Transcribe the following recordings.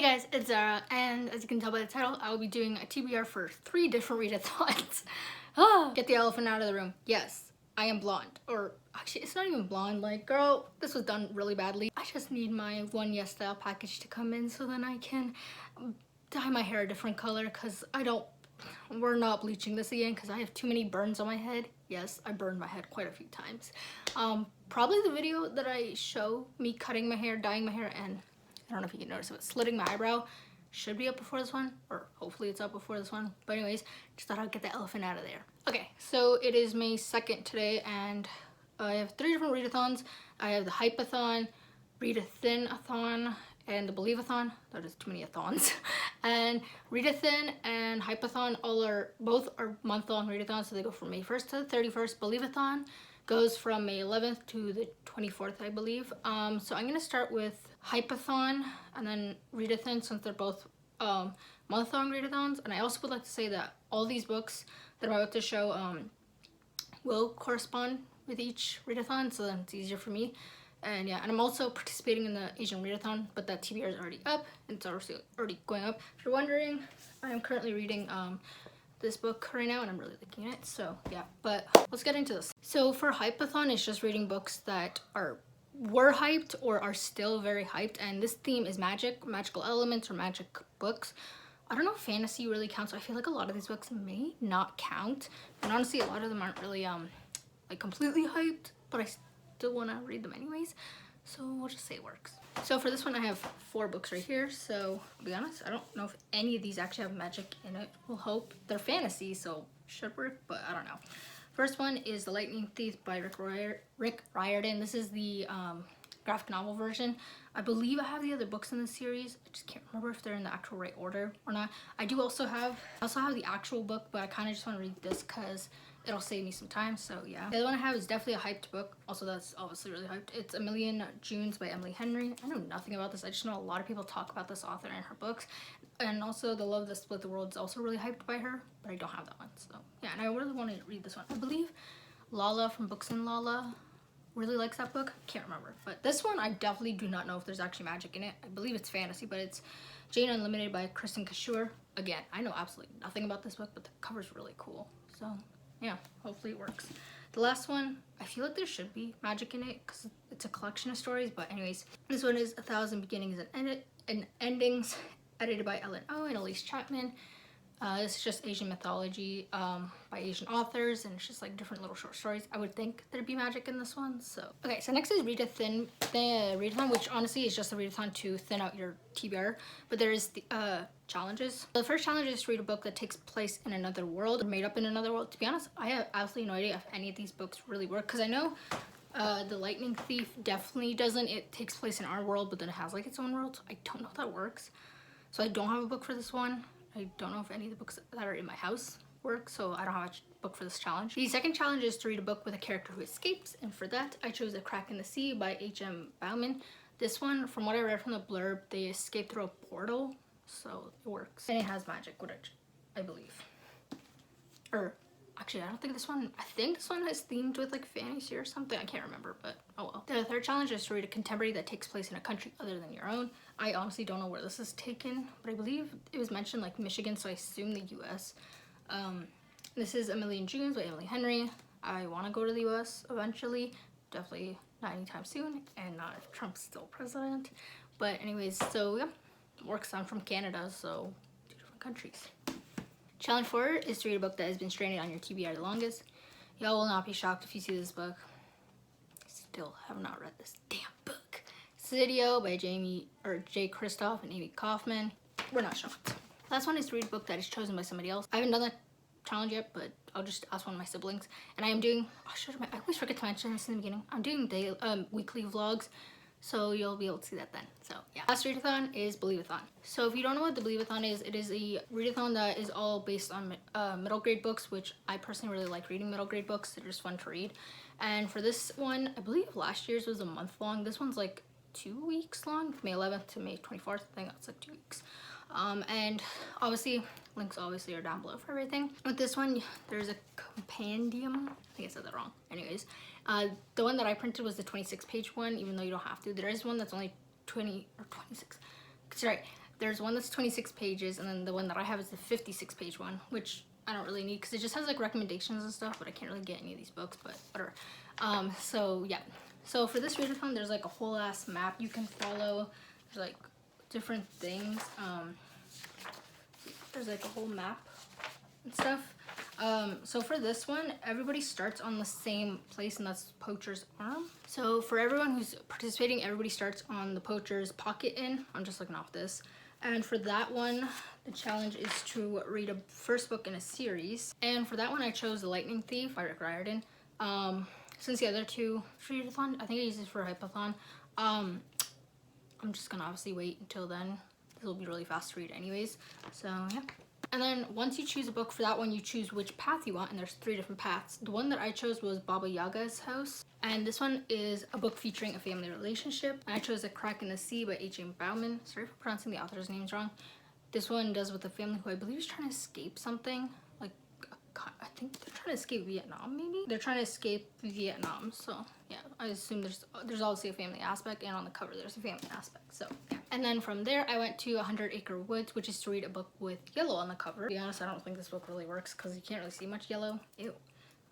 guys, it's Zara, and as you can tell by the title, I will be doing a TBR for 3 different readathons. Get the elephant out of the room. Yes, I am blonde. Or, actually, it's not even blonde. Like, girl, this was done really badly. I just need my One Yes Style package to come in so then I can dye my hair a different color, because we're not bleaching this again because I have too many burns on my head. Yes, I burned my head quite a few times. Probably the video that I show me cutting my hair, dyeing my hair, and I don't know if you can notice it, but slitting my eyebrow should be up before this one, or hopefully it's up before this one. But anyways, just thought I'd get the elephant out of there. Okay, so it is May 2nd today, and I have 3 different readathons. I have the Hype-A-Thon, Read-A-Thin-A-Thon, and the Believathon. That is too many athons. And Read-A-Thin and Hype-A-Thon both are month-long readathons, so they go from May 1st to the 31st. Believathon goes from May 11th to the 24th, I believe. So I'm gonna start with Hype-A-Thon and then Read-A-Thin, since they're both month-long readathons. And I also would like to say that all these books that I'm about to show will correspond with each readathon, so then it's easier for me. And yeah, and I'm also participating in the Asian readathon, but that TBR is already up, and it's already going up. If you're wondering, I am currently reading this book right now, and I'm really liking it. So yeah, but let's get into this. So for Hype-A-Thon, it's just reading books that were hyped or are still very hyped, and this theme is magical elements, or magic books. I don't know if fantasy really counts. I feel like a lot of these books may not count, and honestly a lot of them aren't really like completely hyped, but I still want to read them anyways, so we'll just say it works. So for this one I have 4 books right here. So to be honest, I don't know if any of these actually have magic in it. We'll hope. They're fantasy, so should work, but I don't know. First one is The Lightning Thief by Rick Riordan. This is the graphic novel version. I believe I have the other books in the series. I just can't remember if they're in the actual right order or not. I also have the actual book, but I kind of just want to read this because it'll save me some time, so yeah. The other one I have is definitely a hyped book. Also, that's obviously really hyped. It's A Million Junes by Emily Henry. I know nothing about this. I just know a lot of people talk about this author and her books. And also, The Love That Split the World is also really hyped by her, but I don't have that one, so yeah. And I really want to read this one. I believe Lala from Books and Lala really likes that book. Can't remember. But this one, I definitely do not know if there's actually magic in it. I believe it's fantasy, but it's Jane Unlimited by Kristen Cashore. Again, I know absolutely nothing about this book, but the cover's really cool, so yeah, hopefully it works. The last one, I feel like there should be magic in it because it's a collection of stories, but anyways, this one is 1,000 Beginnings and Endings, edited by Ellen Oh and Elise Chapman. This is just Asian mythology by Asian authors, and it's just like different little short stories. I would think there'd be magic in this one. So okay, so next is Read-A-Thon, which honestly is just a readathon to thin out your TBR. But there is the challenges. The first challenge is to read a book that takes place in another world, or made up in another world. To be honest, I have absolutely no idea if any of these books really work, because I know The Lightning Thief definitely doesn't. It takes place in our world, but then it has like its own world. So I don't know if that works. So I don't have a book for this one. I don't know if any of the books that are in my house work, so I don't have a book for this challenge. The second challenge is to read a book with a character who escapes, and for that I chose A Crack in the Sea by H.M. Bauman. This one, from what I read from the blurb, they escape through a portal, so it works. And it has magic, which I believe. Or actually, I don't think this one, I think this one is themed with like fantasy or something. I can't remember, but oh well. The third challenge is to read a contemporary that takes place in a country other than your own. I honestly don't know where this is taken, but I believe it was mentioned like Michigan, so I assume the US. This is A Million Junes by Emily Henry. I want to go to the US eventually. Definitely not anytime soon, and not if Trump's still president. But anyways, so yeah, works. I'm from Canada, so 2 different countries. Challenge 4 is to read a book that has been stranded on your TBR the longest. Y'all will not be shocked if you see this book. I still have not read this damn book. Sidio by Jay Kristoff and Amy Kaufman. We're not shocked. Last one is to read a book that is chosen by somebody else. I haven't done that challenge yet, but I'll just ask one of my siblings. And I am doing, I always forget to mention this in the beginning. I'm doing weekly vlogs, so you'll be able to see that then. So yeah. Last readathon is Believathon. So if you don't know what the Believathon is, it is a readathon that is all based on middle grade books, which I personally really like reading middle grade books. They're just fun to read. And for this one, I believe last year's was a month long. This one's like 2 weeks long, May 11th to May 24th. I think that's like 2 weeks. And obviously, links obviously are down below for everything. With this one, there's a compendium. I think I said that wrong. Anyways, the one that I printed was the 26-page one, even though you don't have to. There is one that's only 20 or 26. Sorry, There's one that's 26 pages, and then the one that I have is the 56 page one, which I don't really need because it just has like recommendations and stuff, but I can't really get any of these books, but whatever. So yeah. So for this readathon, there's like a whole ass map you can follow. There's like different things. There's like a whole map and stuff. So for this one, everybody starts on the same place, and that's Poacher's Arm. So for everyone who's participating, everybody starts on the Poacher's Pocket Inn. I'm just looking off this. And for that one, the challenge is to read a first book in a series. And for that one, I chose The Lightning Thief by Rick Riordan. Since the other two readathon, I think I used this for Hype-A-Thon. I'm just gonna obviously wait until then. This will be really fast to read anyways. So yeah. And then once you choose a book for that one, you choose which path you want, and there's 3 different paths. The one that I chose was Baba Yaga's House, and this one is a book featuring a family relationship. I chose A Crack in the Sea by H.M. Bauman. Sorry for pronouncing the author's names wrong. This one does with a family who I believe is trying to escape something. Like, I think they're trying to escape Vietnam, maybe? They're trying to escape Vietnam, so yeah. I assume there's obviously a family aspect, and on the cover there's a family aspect, so yeah. And then from there, I went to 100 Acre Woods, which is to read a book with yellow on the cover. To be honest, I don't think this book really works because you can't really see much yellow. Ew.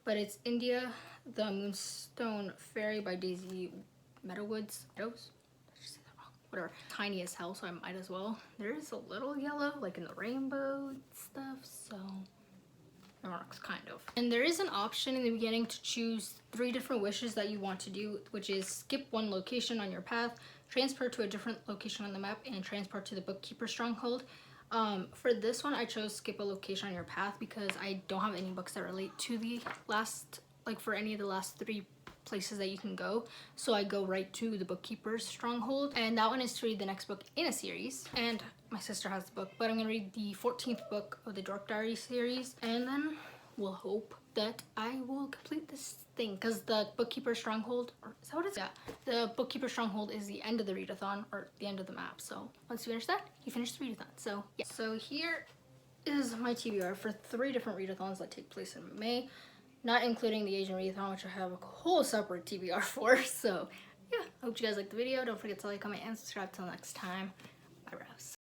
But it's India, The Moonstone Fairy by Daisy Meadowwoods. Meadows? Did I just say that wrong? Whatever. Tiny as hell, so I might as well. There is a little yellow, like in the rainbow stuff, so it works kind of. And there is an option in the beginning to choose 3 different wishes that you want to do, which is skip 1 location on your path, transport to a different location on the map, and transport to the Bookkeeper Stronghold. For this one, I chose skip a location on your path because I don't have any books that relate to the last, like for any of the last 3 places that you can go. So I go right to the Bookkeeper's Stronghold, and that one is to read the next book in a series. And my sister has the book, but I'm gonna read the 14th book of the Dork Diary series, and then we'll hope that I will complete this thing, because the Bookkeeper Stronghold, or is that what it's? Yeah, the Bookkeeper Stronghold is the end of the readathon, or the end of the map. So once you finish that, you finish the readathon. So yeah. So here is my TBR for 3 different readathons that take place in May, not including the Asian readathon, which I have a whole separate TBR for. So yeah, I hope you guys liked the video. Don't forget to like, comment, and subscribe. Till next time. Bye, Rouse.